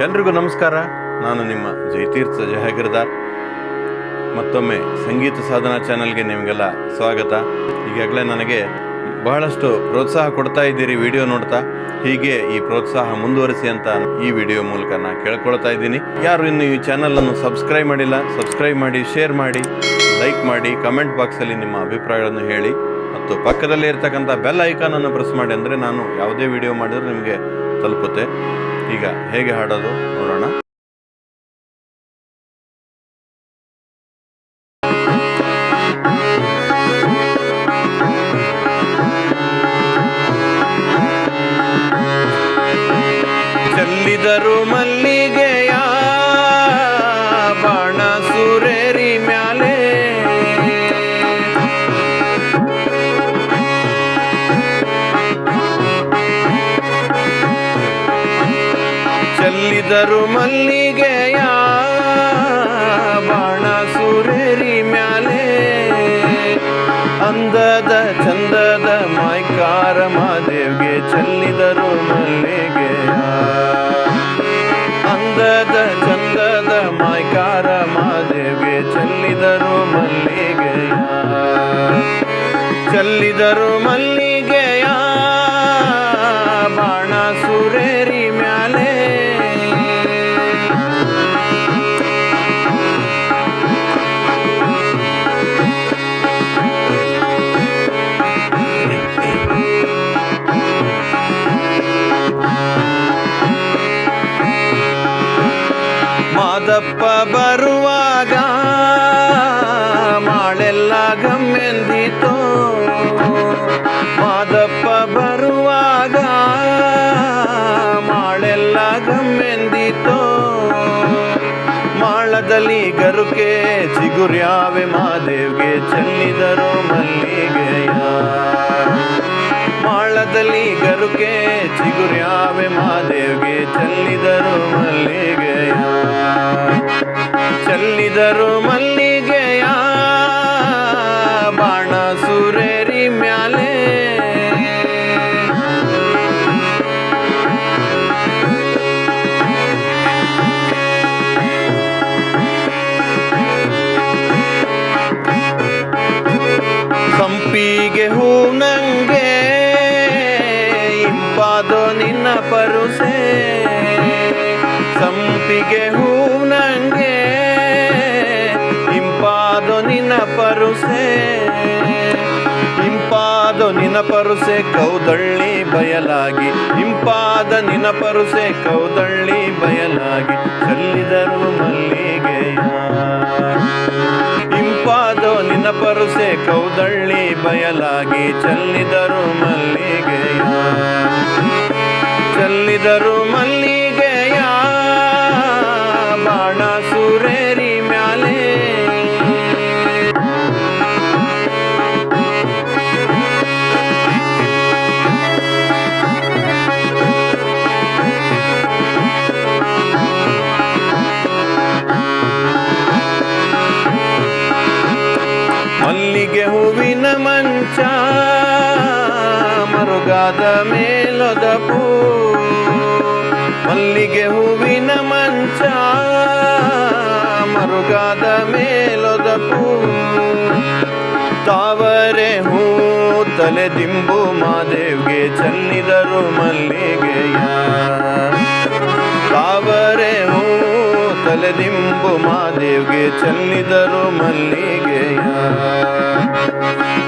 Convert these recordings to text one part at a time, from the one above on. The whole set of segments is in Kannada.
ಎಲ್ರಿಗೂ ನಮಸ್ಕಾರ. ನಾನು ನಿಮ್ಮ ಜಯತೀರ್ಥ ಜಯಗಿರ್ದಾರ್. ಮತ್ತೊಮ್ಮೆ ಸಂಗೀತ ಸಾಧನಾ ಚಾನಲ್ಗೆ ನಿಮಗೆಲ್ಲ ಸ್ವಾಗತ. ಈಗಾಗಲೇ ನನಗೆ ಬಹಳಷ್ಟು ಪ್ರೋತ್ಸಾಹ ಕೊಡ್ತಾ ಇದ್ದೀರಿ ವಿಡಿಯೋ ನೋಡ್ತಾ. ಹೀಗೆ ಈ ಪ್ರೋತ್ಸಾಹ ಮುಂದುವರಿಸಿ ಅಂತ ಈ ವಿಡಿಯೋ ಮೂಲಕ ನಾನು ಕೇಳ್ಕೊಳ್ತಾ ಇದ್ದೀನಿ. ಯಾರು ಇನ್ನು ಈ ಚಾನಲನ್ನು ಸಬ್ಸ್ಕ್ರೈಬ್ ಮಾಡಿಲ್ಲ, ಸಬ್ಸ್ಕ್ರೈಬ್ ಮಾಡಿ, ಶೇರ್ ಮಾಡಿ, ಲೈಕ್ ಮಾಡಿ, ಕಮೆಂಟ್ ಬಾಕ್ಸಲ್ಲಿ ನಿಮ್ಮ ಅಭಿಪ್ರಾಯಗಳನ್ನು ಹೇಳಿ ಮತ್ತು ಪಕ್ಕದಲ್ಲೇ ಇರ್ತಕ್ಕಂಥ ಬೆಲ್ ಐಕಾನನ್ನು ಪ್ರೆಸ್ ಮಾಡಿ. ಅಂದರೆ ನಾನು ಯಾವುದೇ ವಿಡಿಯೋ ಮಾಡಿದರೂ ನಿಮಗೆ ತಲುಪುತ್ತೆ. ಈಗ ಹೇಗೆ ಹಾಡೋದು ನೋಡೋಣ. ಚೆಲ್ಲಿದರು ಮಲ್ಲಿಗೆಯ ಬಾಣ ಸುರೇರಿ ಮ್ಯಾಲೆ, ಚೆಲ್ಲಿದರು ಮಲ್ಲಿಗೆಯ ಬಾಣ ಸುರೇರಿ ಮ್ಯಾಲೆ, ಅಂದದ ಚಂದದ ಮಾಯ್ಕಾರ ಮಾದೇವ್ಗೆ ಚೆಲ್ಲಿದರು ಮಲ್ಲಿಗೆಯ, ಅಂದದ ಚಂದದ ಮಾಯ್ಕಾರ ಮಾದೇವ್ಗೆ ಚೆಲ್ಲಿದರು ಮಲ್ಲಿಗೆಯ, ಚೆಲ್ಲಿದರು ಮಲ್ಲಿಗೆಯ ಬಾಣ ಸುರೇರಿ ಮ್ಯಾಲೆ. ಮಾದಪ್ಪ ಬರುವಾಗ ಮಾಳೆಲ್ಲ ಗಮ್ಮೆಂದಿತೋ, ಮಾದಪ್ಪ ಬರುವಾಗ ಮಾಳೆಲ್ಲ ಗಮ್ಮೆಂದಿತೋ, ಮಾಳದಲ್ಲಿ ಗರುಕೆ ಚಿಗುರ್ಯಾವೆ ಮಾದೇವ್ಗೆ ಚೆಲ್ಲಿದರು ಮಲ್ಲಿಗೆಯ, ಮಾಳದಲ್ಲಿ ಗರುಕೆ ಚಿಗುರ್ಯಾವೆ ಮಾದೇವ್ಗೆ ಚೆಲ್ಲಿದರು ಮಲ್ಲಿಗೆಯ, ಚೆಲ್ಲಿದರು ಮಲ್ಲಿಗೆಯ ಬಾಣ ಸುರೇರಿ ಮ್ಯಾಲೆ. ಸಂಪಿಗೆ ಹೂ ನಂಗೆ ಇಂಪಾದೋ ನಿನ್ನ ಪರುಸೆ, ಸಂಪಿಗೆ ಹೂ ನಂಗೆ ಇಂಪಾದೋ ನಿನ್ನ ಪರುಸೆ, ಇಂಪಾದೋ ನಿನ್ನ ಪರುಸೆ ಕೌದಳ್ಳಿ ಬಯಲಾಗಿ, ಇಂಪಾದ ನಿನ್ನ ಪರುಸೆ ಕೌದಳ್ಳಿ ಬಯಲಾಗಿ, ಚೆಲ್ಲಿದರು ಮಲ್ಲಿಗೆಯ, ಇಂಪಾದೋ ನಿನ್ನ ಪರುಸೆ ಕೌದಳ್ಳಿ ಬಯಲಾಗಿ, ಚೆಲ್ಲಿದರು ಮಲ್ಲಿಗೆಯ, ಚೆಲ್ಲಿದರು ಮಲ್ಲಿಗೆಯ ಬಾಣ ಸುರೇರಿ ಮ್ಯಾಲೆ. ಮಲ್ಲಿಗೆ ಹೂವಿನ ಮಂಚ ಮರುಗಾದ ಮೇಲೊದ ಪೂ, ಮಲ್ಲಿಗೆ ಹೂವಿನ ಮಂಚ ಮರುಗಾದ ಮೇಲೊದ ಪೂ, ತಾವರೆ ಹೂ ತಲೆ ದಿಂಬು ಮಾದೇವ್ಗೆ ಚೆಲ್ಲಿದರು ಮಲ್ಲಿಗೆಯ, ತಾವರೆ ಹೂ ತಲೆ ದಿಂಬು ಮಾದೇವ್ಗೆ ಚೆಲ್ಲಿದರು ಮಲ್ಲಿಗೆಯ,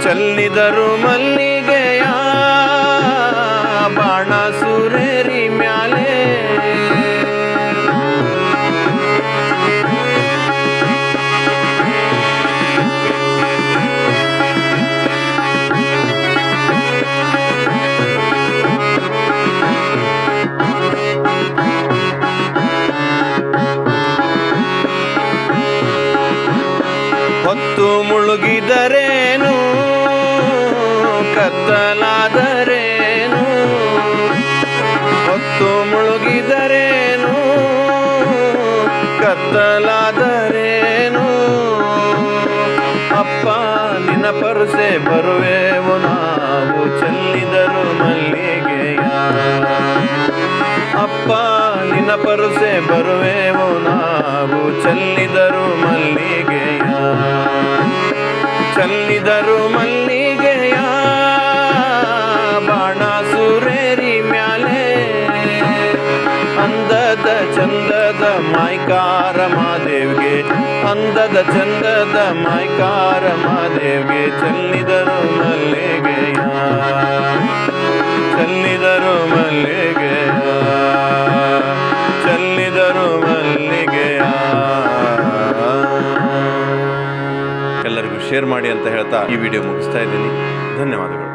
ಚೆಲ್ಲಿದರು ಮಲ್ಲಿಗೆಯ ಬಾಣ ಸುರೇರಿ ಮ್ಯಾಲೆ. ಹೊತ್ತು ಮುಳುಗಿದರೇನು ಕತ್ತಲಾದರೇನು, ಹೊತ್ತು ಮುಳುಗಿದರೇನು ಕತ್ತಲಾದರೇನು, ಅಪ್ಪ ನಿನ್ನ ಪರುಸೆ ಬರುವೆವು ನಾವು ಚೆಲ್ಲಿದರು ಮಲ್ಲಿಗೆಯ, ಅಪ್ಪ ನಿನ್ನ ಭರವಸೆ ಬರುವೆವು ನಾವು, ಚೆಲ್ಲಿದರು ಮಲ್ಲಿಗೆಯ, ಚೆಲ್ಲಿದರು ಮಲ್ಲಿಗೆಯ ಬಾಣ ಸುರೇರಿ ಮ್ಯಾಲೆ, ಅಂದದ ಚಂದದ ಮಾಯ್ಕಾರ ಮಾದೇವ್ಗೆ, ಅಂದದ ಚಂದದ ಮಾಯ್ಕಾರ ಮಾದೇವ್ಗೆ ಚೆಲ್ಲಿದರು ಮಲ್ಲಿಗೆಯ, ಚೆಲ್ಲಿದರು ಮಲ್ಲಿಗೆಯ, ಚೆಲ್ಲಿದರು ಮಲ್ಲಿಗೆಯ. ಎಲ್ಲರಿಗೂ ಶೇರ್ ಮಾಡಿ ಅಂತ ಹೇಳ್ತಾ ಈ ವಿಡಿಯೋ ಮುಗಿಸ್ತಾ ಇದ್ದೀನಿ. ಧನ್ಯವಾದಗಳು.